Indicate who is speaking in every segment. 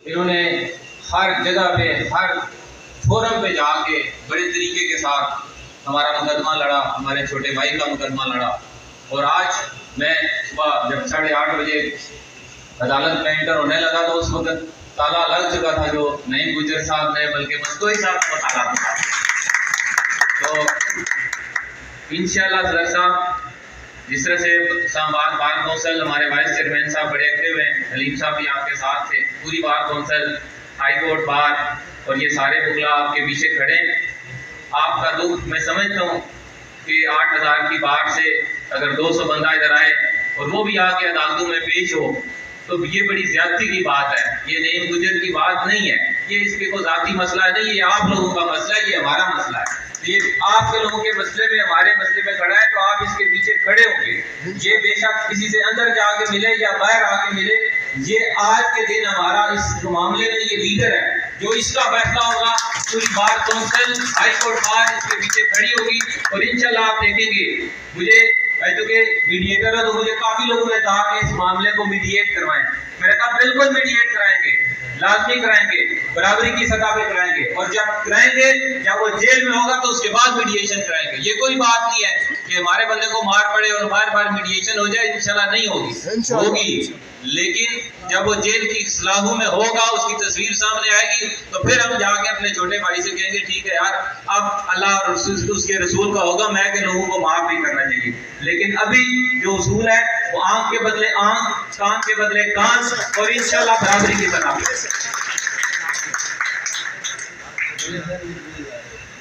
Speaker 1: इन्होंने हर जगह पे, हर फोरम पे जाके बड़े तरीके के साथ हमारा मुकदमा लड़ा, हमारे छोटे भाई का मुकदमा लड़ा। और आज मैं सुबह जब 8:30 बजे अदालत में एंटर होने लगा तो उस वक्त ताला लग चुका था, जो नईम गुजर साहब ने बल्कि मस्तोई साहब को ताला था। तो इंशाल्लाह सदर साहब, जिस तरह से इस्लामाबाद बार कौंसिल, हमारे वाइस चेयरमैन साहब बड़े एक्टिव हैं, हलीम साहब भी आपके साथ थे, पूरी bar council, high court bar और ये सारे बुगला आपके पीछे खड़े हैं। आपका दुख मैं समझता हूँ कि 8000 की बार से अगर 200 बंदा इधर आए और वो भी आके अदालतों में पेश हो तो ये बड़ी ज्यादती की बात है। ये नईम गुजर की बात नहीं है, ये इसके कोई जाती मसला नहीं, ये आप लोगों का मसला है, ये हमारा मसला है। ये आपके लोगों के मसले में, हमारे मसले में खड़ा है तो आप इसके पीछे खड़े होंगे। ये बेशक किसी से अंदर जाके मिले या बाहर आके मिले, ये आज के दिन हमारा इस मामले में ये लीडर है। जो इसका फैसला होगा पूरी bar council, high court bar इसके पीछे खड़ी होगी। और इंशाल्लाह आप देखेंगे, मुझे चूंकि मीडिएटर है तो मुझे काफी लोगों ने कहा कि इस मामले को मीडिएट करवाएं। मैंने कहा बिल्कुल मीडिएट कराएंगे, लाजमी कराएंगे, बराबरी की सतह पे कराएंगे। और जब कराएंगे, जब वो जेल में होगा तो उसके बाद मीडिएशन कराएंगे। ये कोई बात नहीं है कि हमारे बंदे को मार पड़े और बार बार मीडिएशन हो जाए, इंशाल्लाह नहीं होगी। लेकिन जब वो जेल की सलाहों में होगा, उसकी तस्वीर सामने आएगी, तो फिर हम जाके अपने छोटे भाई से कहेंगे ठीक है यार, अब अल्लाह और उसके रसूल का होगा, मैं के लोगों को माफ नहीं करना चाहिए। लेकिन अभी जो उसूल है वो आंख के बदले आंख, कान के बदले कान, और इंशाल्लाह बराबरी की तरह।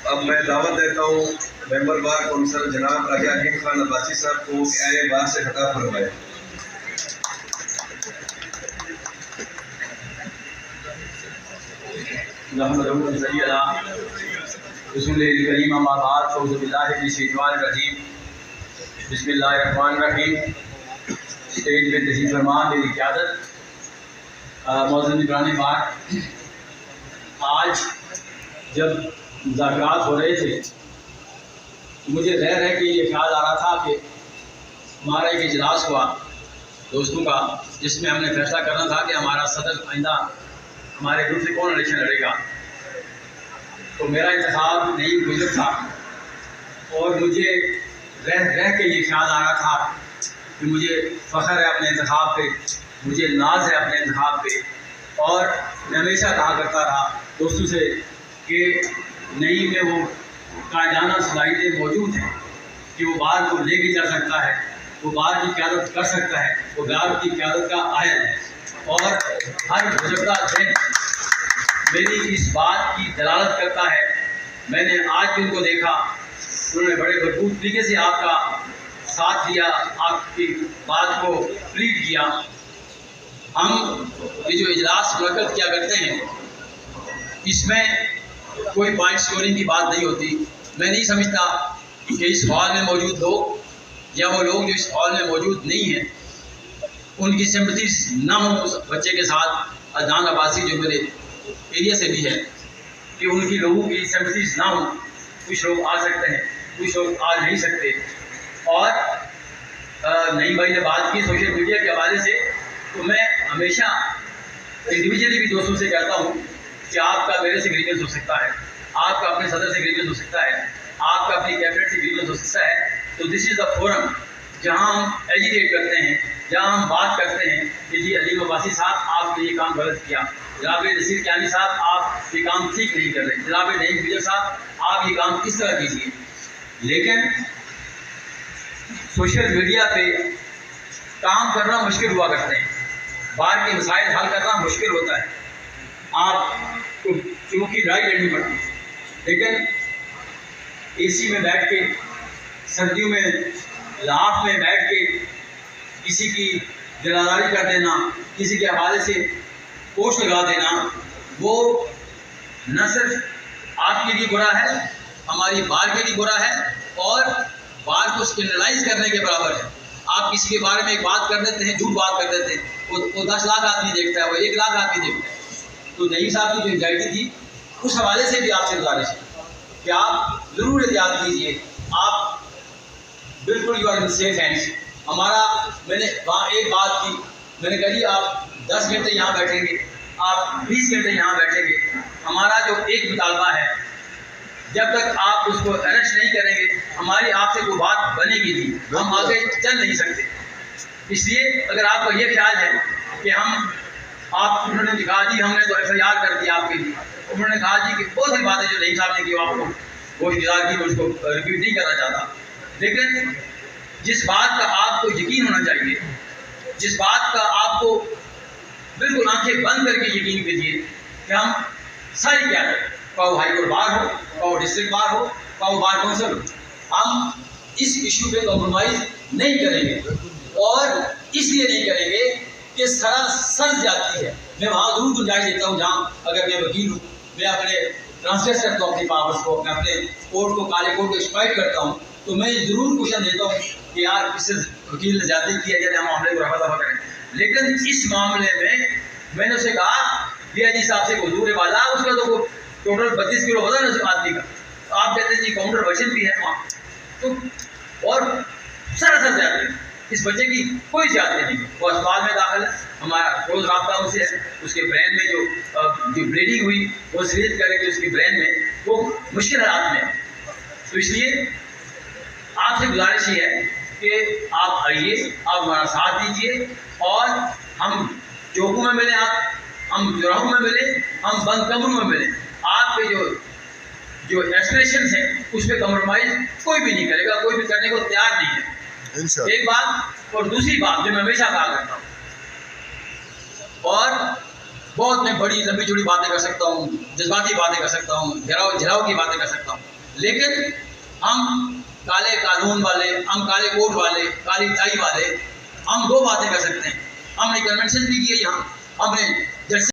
Speaker 2: अब मैं दावत देता हूँ मेंबर बार कौंसिल जनाब राजा अलीम खान अब्बासी साहब को कि आए बार से खड़ा फरमाए।
Speaker 3: बिस्मिल्लाहिर्रहमानिर्रहीम। स्टेज पे तशरीफ फरमा मेरी इजाज़त। मौजूद निगरानी बार, आज जब मुज़ाकरात हो रहे थे मुझे रह के ये ख्याल आ रहा था कि हमारा एक इजलास हुआ दोस्तों का, जिसमें हमने फैसला करना था कि हमारा सदर आइंदा हमारे ग्रुप से कौन इलेक्शन लड़ेगा। तो मेरा इंतखाब नईम गुजर था और मुझे रह के ये ख्याल आ रहा था कि मुझे फ़ख्र है अपने इंतखाब पे, मुझे नाज है अपने इंतखाब पे। और मैं हमेशा कहा करता रहा दोस्तों से कि नईम में वो कायदाना सलाहियतें मौजूद हैं कि वो बार को लेके जा सकता है, वो बार की क़यादत कर सकता है, वो बार की क़यादत का आयल है। और हर गुज़रता दिन मेरी इस बात की दलालत करता है। मैंने आज भी उनको देखा, उन्होंने बड़े भरपूर तरीके से आपका साथ दिया, आपकी बात को प्लीट किया। हम ये जो इजलास मुनक़्क़िद किया करते हैं, इसमें कोई पॉइंट स्कोरिंग की बात नहीं होती। मैं नहीं समझता कि इस हॉल में मौजूद लोग या वो लोग जो इस हॉल में मौजूद नहीं हैं, उनकी सिंपैथीज ना हो उस बच्चे के साथ। अदनान अब्बासी जो मेरे एरिया से भी है, कि उनकी लोगों की सिंपैथीज ना हो। कुछ लोग आ सकते हैं, कुछ लोग आ नहीं सकते। और नईम भाई ने बात की सोशल मीडिया के हवाले से, तो मैं हमेशा इंडिविजुअली भी दोस्तों से कहता हूँ कि आपका मेरे से ग्रीवेंस हो सकता है, आपका अपने सदर से ग्रीवेंस हो सकता है, आपका अपनी कैबिनेट से ग्रीवेंस हो सकता है। तो दिस इज़ द फोरम जहाँ हम एजिटेट करते हैं, जहाँ हम बात करते हैं कि जी अलीम अब्बासी साहब आपने ये काम गलत किया, जनाब नसीर कियानी साहब आप ये काम ठीक नहीं कर रहे, जनाब नईम गुजर साहब आप ये काम किस तरह कीजिए। लेकिन सोशल मीडिया पे काम करना मुश्किल हुआ करते हैं, बार के मसाइल हल करना मुश्किल होता है, आपको चूँकि लड़ाई लड़नी पड़ती है। लेकिन एसी में बैठ के, सर्दियों में लाफ में बैठ के किसी की गिरदारी कर देना, किसी के हवाले से पोस्ट लगा देना, वो न सिर्फ आपके लिए बुरा है, हमारी बार के लिए बुरा है, और बार को स्कैंडलाइज करने के बराबर है। आप किसी के बारे में एक बात कर देते हैं, झूठ बात कर देते हैं, वो 10 लाख आदमी देखता है, वो 1 लाख आदमी देखता है। तो नईम साहब की जो एंजाइटी थी, उस हवाले से भी आपसे गुजारिश है कि आप ज़रूर एहतियात कीजिए। आप बिल्कुल you are in safe hands. हमारा, मैंने वहाँ एक बात की, मैंने कहा जी आप 10 घंटे यहाँ बैठेंगे, आप 20 घंटे यहाँ बैठेंगे, हमारा जो एक मुतालबा है, जब तक आप उसको अरेस्ट नहीं करेंगे हमारी आपसे कोई बात बनेगी नहीं, हम आगे चल नहीं सकते। इसलिए अगर आपका ये ख्याल है कि उन्होंने कहा जी हमने तो FIR कर दिया आपके लिए, उन्होंने कहा जी कि बहुत सारी बातें जो नहीं साहब ने की आपको वो इंतजार की, उसको रिपीट नहीं करना चाहता, लेकिन जिस बात का आपको यकीन होना चाहिए, जिस बात का आपको बिल्कुल आंखें बंद करके यकीन कीजिए कि हम सारी क्या है, वो हाई कोर्ट बार हो, वो डिस्ट्रिक्ट बार हो, वो बार काउंसिल हो, हम इस इशू पे कॉम्प्रोमाइज नहीं करेंगे। और इसलिए नहीं करेंगे कि सरासर जाती है। मैं वहाँ जरूर गुंजाइश देता हूँ जहाँ अगर मैं वकील हूँ, मैं अपने ट्रांसलेट करता हूँ अपनी पावर्स को, मैं अपने कोर्ट को, काले कोर्ट को एक्सप्लॉइट करता हूँ, तो मैं जरूर क्वेश्चन देता हूँ कि यार इससे वकील ने ज्यादा किया जाए, हम मामले को रफा दफा करें। लेकिन इस मामले में मैंने उसे कहा DIG साहब से हजूर वाला, उसका तो टोटल 32 किलो वजन है उस आदमी का, तो आप कहते हैं जी काउंटर वजन भी है वहाँ, तो और सरासर जाते हैं, इस बच्चे की कोई ज्यादती नहीं है, वो अस्पताल में दाखिल है, हमारा रोज रब्ता उनसे है, उसके ब्रेन में जो ब्लीडिंग हुई वो सीरियस करके उसके ब्रेन में वो मुश्किल हालात में है। तो इसलिए आपसे गुजारिश ये है कि आप आइए, आप हमारा साथ दीजिए और हम चौकों में मिलें, हम चौराहों में मिलें, हम बंद कमरों में मिलें, आपके जो एस्पिरेशंस हैं उस पर कम्प्रोमाइज कोई भी नहीं करेगा, कोई भी करने को तैयार नहीं है। एक बात, और दूसरी बात जो मैं हमेशा कहा करता हूँ, और बहुत मैं बड़ी लंबी चौड़ी बातें कर सकता हूँ, जज्बाती बातें कर सकता हूँ, झराव की बातें कर सकता हूँ, लेकिन हम काले कानून वाले, हम काले कोट वाले, काली टाई वाले, हम दो बातें कर सकते हैं। हमने कन्वेंशन भी किए यहाँ, हमने जैसे